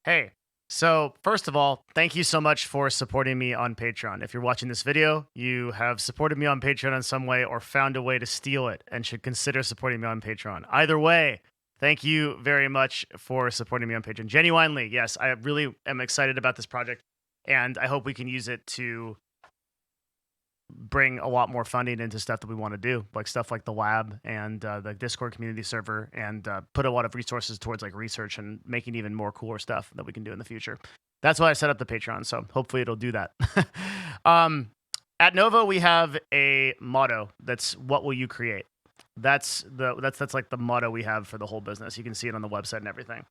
Hey, so first of all, thank you so much for supporting me on Patreon. If you're watching this video, you have supported me on Patreon in some way or found a way to steal it and should consider supporting me on Patreon. Either way, thank you very much for supporting me on Patreon. Genuinely, yes, I really am excited about this project and I hope we can use it to bring a lot more funding into stuff that we want to do, like stuff like the lab and the Discord community server, and put a lot of resources towards like research and making even more cooler stuff that we can do in the future. That's why I set up the Patreon. So hopefully it'll do that. um, at Nova, we have a motto. That's what will you create? That's like the motto we have for the whole business. You can see it on the website and everything.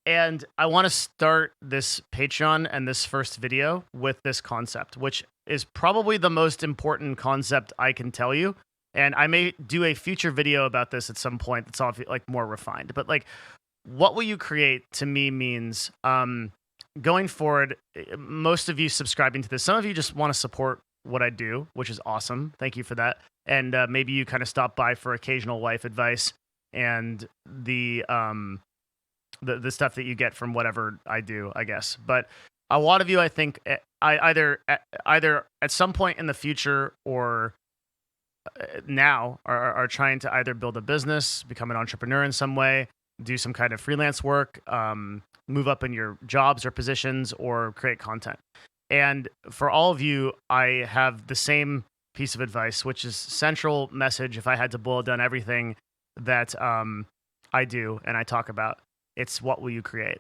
And I want to start this Patreon and this first video with this concept, which is probably the most important concept I can tell you. And I may do a future video about this at some point that's all like more refined. But like, what will you create to me means going forward, most of you subscribing to this, some of you just want to support what I do, which is awesome. Thank you for that. And maybe you kind of stop by for occasional life advice and the stuff that you get from whatever I do, I guess. But a lot of you, I think, either at some point in the future or now are trying to either build a business, become an entrepreneur in some way, do some kind of freelance work, move up in your jobs or positions, or create content. And for all of you, I have the same piece of advice, which is central message. If I had to boil down everything that I do and I talk about, it's what will you create?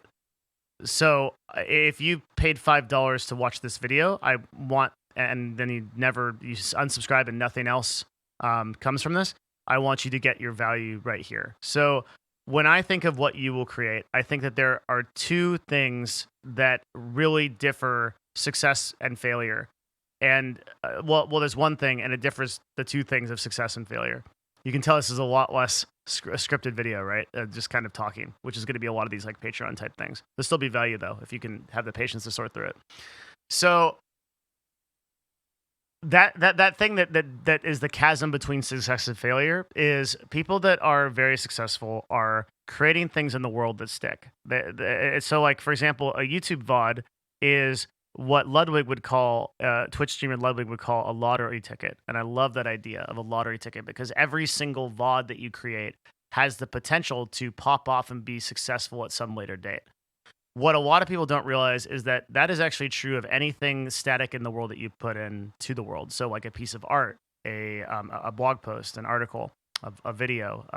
So if you paid $5 to watch this video, I want, and then you unsubscribe and nothing else comes from this, I want you to get your value right here. So when I think of what you will create, I think that there are two things that really differ success and failure. And well, there's one thing, and it differs the two things of success and failure. You can tell this is a lot less scripted video, right? Just kind of talking, which is going to be a lot of these like Patreon type things. There'll still be value though, if you can have the patience to sort through it. So that thing that is the chasm between success and failure is people that are very successful are creating things in the world that stick. So like, for example, a YouTube VOD is what Ludwig would call, Twitch streamer Ludwig would call a lottery ticket. And I love that idea of a lottery ticket because every single VOD that you create has the potential to pop off and be successful at some later date. What a lot of people don't realize is that that is actually true of anything static in the world that you put into the world. So like a piece of art, a blog post, an article, a video,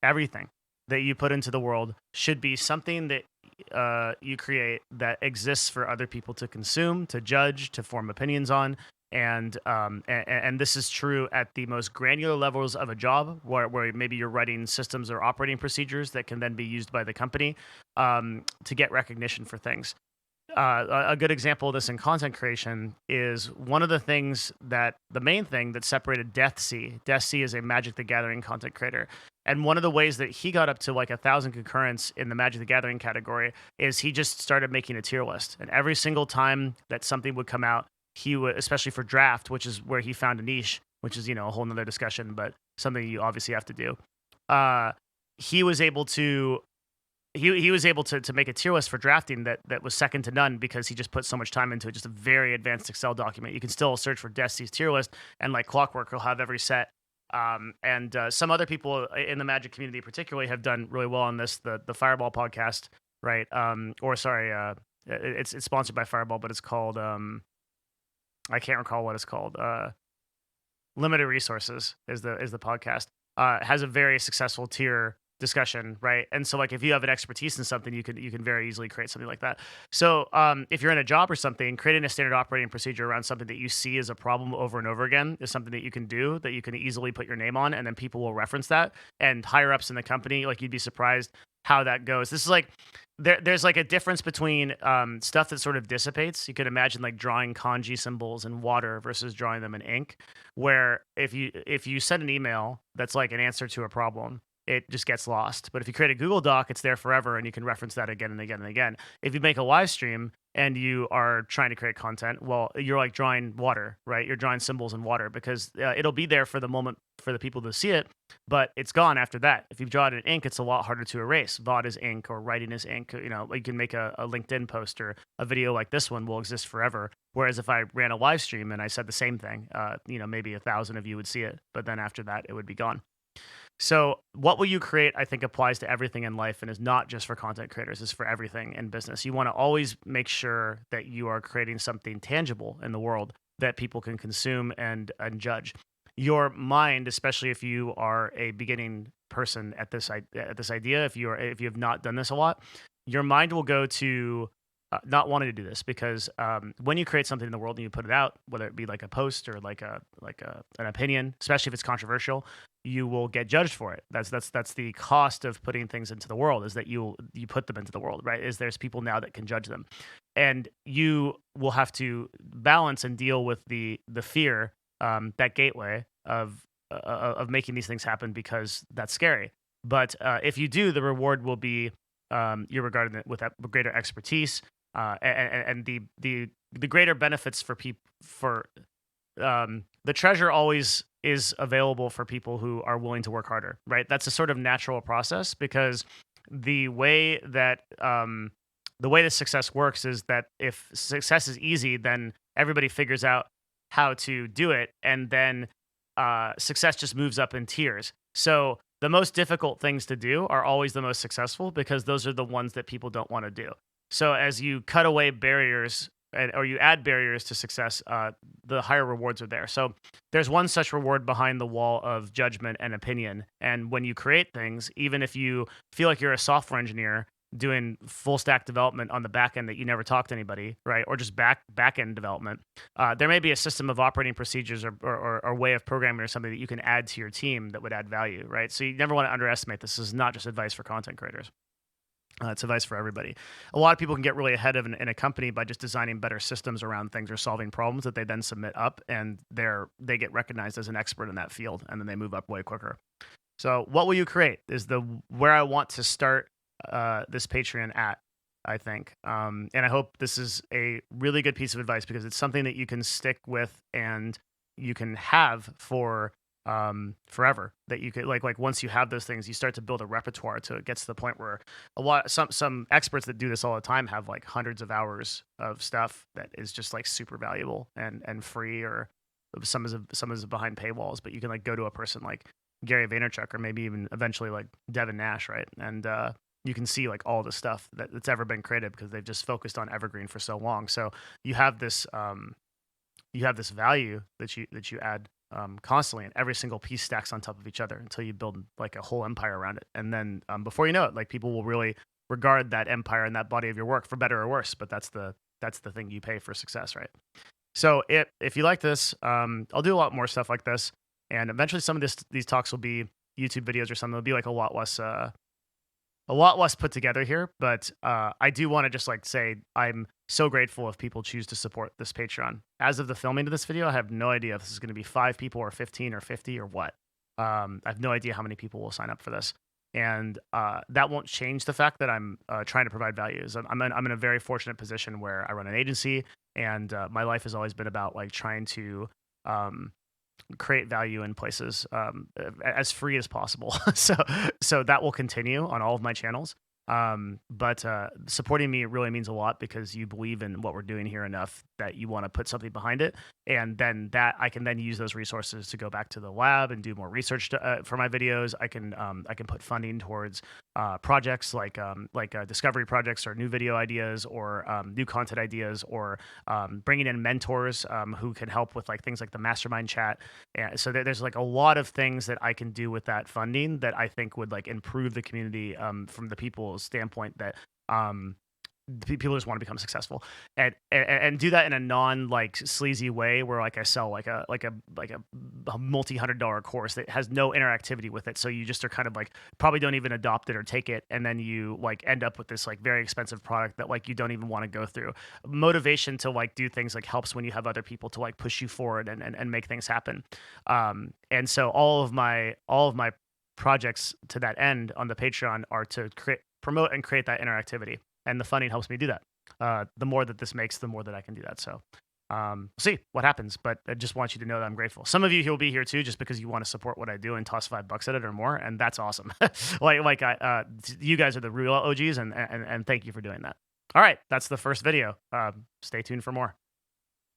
everything that you put into the world should be something that you create that exists for other people to consume, to judge, to form opinions on. And this is true at the most granular levels of a job where maybe you're writing systems or operating procedures that can then be used by the company to get recognition for things. A good example of this in content creation is one of the things the main thing that separated Deathsea. Deathsea is a Magic the Gathering content creator. And one of the ways that he got up to like 1,000 concurrents in the Magic the Gathering category is he just started making a tier list. And every single time that something would come out, he would, especially for draft, which is where he found a niche, which is, a whole nother discussion, but something you obviously have to do. He was able to make a tier list for drafting that was second to none because he just put so much time into it. Just a very advanced Excel document. You can still search for Deathsea's tier list, and like clockwork, he'll have every set. And some other people in the Magic community particularly have done really well on this. The Fireball podcast, right? It's sponsored by Fireball, but it's called I can't recall what it's called. Limited Resources is the podcast. Has a very successful tier discussion, right? And so like if you have an expertise in something, you can very easily create something like that. So if you're in a job or something, creating a standard operating procedure around something that you see as a problem over and over again is something that you can do, that you can easily put your name on, and then people will reference that. And higher ups in the company, like you'd be surprised how that goes. This is like there's like a difference between stuff that sort of dissipates. You could imagine like drawing kanji symbols in water versus drawing them in ink, where if you send an email that's like an answer to a problem, it just gets lost. But if you create a Google Doc, it's there forever and you can reference that again and again and again. If you make a live stream and you are trying to create content, well, you're like drawing water, right? You're drawing symbols in water because it'll be there for the moment for the people to see it, but it's gone after that. If you draw it in ink, it's a lot harder to erase. VOD is ink or writing is ink. You know, you can make a LinkedIn post or a video like this one will exist forever. Whereas if I ran a live stream and I said the same thing, you know, maybe 1,000 of you would see it, but then after that, it would be gone. So, what will you create? I think applies to everything in life and is not just for content creators, it's for everything in business. You want to always make sure that you are creating something tangible in the world that people can consume and judge. Your mind, especially if you are a beginning person at this idea, if you have not done this a lot, your mind will go to not wanting to do this because when you create something in the world and you put it out, whether it be like a post or like an opinion, especially if it's controversial, you will get judged for it. That's the cost of putting things into the world, is that you put them into the world, right? Is there's people now that can judge them, and you will have to balance and deal with the fear, that gateway of making these things happen, because that's scary. But if you do, the reward will be you're regarded with that greater expertise, and the greater benefits for people for the treasure always is available for people who are willing to work harder, right? That's a sort of natural process because the way that the way the success works is that if success is easy, then everybody figures out how to do it, and then success just moves up in tiers. So the most difficult things to do are always the most successful because those are the ones that people don't want to do. So as you cut away barriers or you add barriers to success, the higher rewards are there. So there's one such reward behind the wall of judgment and opinion. And when you create things, even if you feel like you're a software engineer doing full stack development on the back end that you never talk to anybody, right? Or just back end development, there may be a system of operating procedures or way of programming or something that you can add to your team that would add value, right? So you never want to underestimate this. This is not just advice for content creators. It's advice for everybody. A lot of people can get really ahead of in a company by just designing better systems around things or solving problems that they then submit up, and they get recognized as an expert in that field, and then they move up way quicker. So, what will you create is where I want to start this Patreon at, I think, and I hope this is a really good piece of advice because it's something that you can stick with and you can have for forever. That you could like once you have those things, you start to build a repertoire to it gets to the point where some experts that do this all the time have like hundreds of hours of stuff that is just like super valuable and free, or some is behind paywalls, but you can like go to a person like Gary Vaynerchuk or maybe even eventually like Devin Nash, right? And you can see like all the stuff that's ever been created because they've just focused on evergreen for so long. So you have this value that you add constantly, and every single piece stacks on top of each other until you build like a whole empire around it. And then before you know it, like people will really regard that empire and that body of your work for better or worse. But that's the thing you pay for success, right? So if you like this, I'll do a lot more stuff like this, and eventually some of these talks will be YouTube videos or something. It'll be like a lot less put together here, but I do want to just like say I'm so grateful if people choose to support this Patreon. As of the filming of this video, I have no idea if this is going to be 5 people or 15 or 50 or what. I have no idea how many people will sign up for this, and that won't change the fact that I'm trying to provide values. I'm in a very fortunate position where I run an agency, and my life has always been about like trying to create value in places as free as possible. So that will continue on all of my channels. But supporting me really means a lot because you believe in what we're doing here enough that you want to put something behind it, and then that I can then use those resources to go back to the lab and do more research for my videos. I can put funding towards projects like discovery projects or new video ideas or new content ideas, or bringing in mentors who can help with like things like the mastermind chat. And so there's like a lot of things that I can do with that funding that I think would like improve the community from the people's standpoint that the people just want to become successful, and do that in a non like sleazy way where like I sell like a multi-$100 course that has no interactivity with it. So you just are kind of like probably don't even adopt it or take it, and then you like end up with this like very expensive product that like you don't even want to go through. Motivation to like do things like helps when you have other people to like push you forward and make things happen. And so all of my projects to that end on the Patreon are to promote and create that interactivity, and the funding helps me do that. the more that this makes, the more that I can do that. So see what happens, but I just want you to know that I'm grateful. Some of you will be here too, just because you want to support what I do and toss $5 at it or more, and that's awesome. You guys are the real OGs, and thank you for doing that. All right, that's the first video. Stay tuned for more.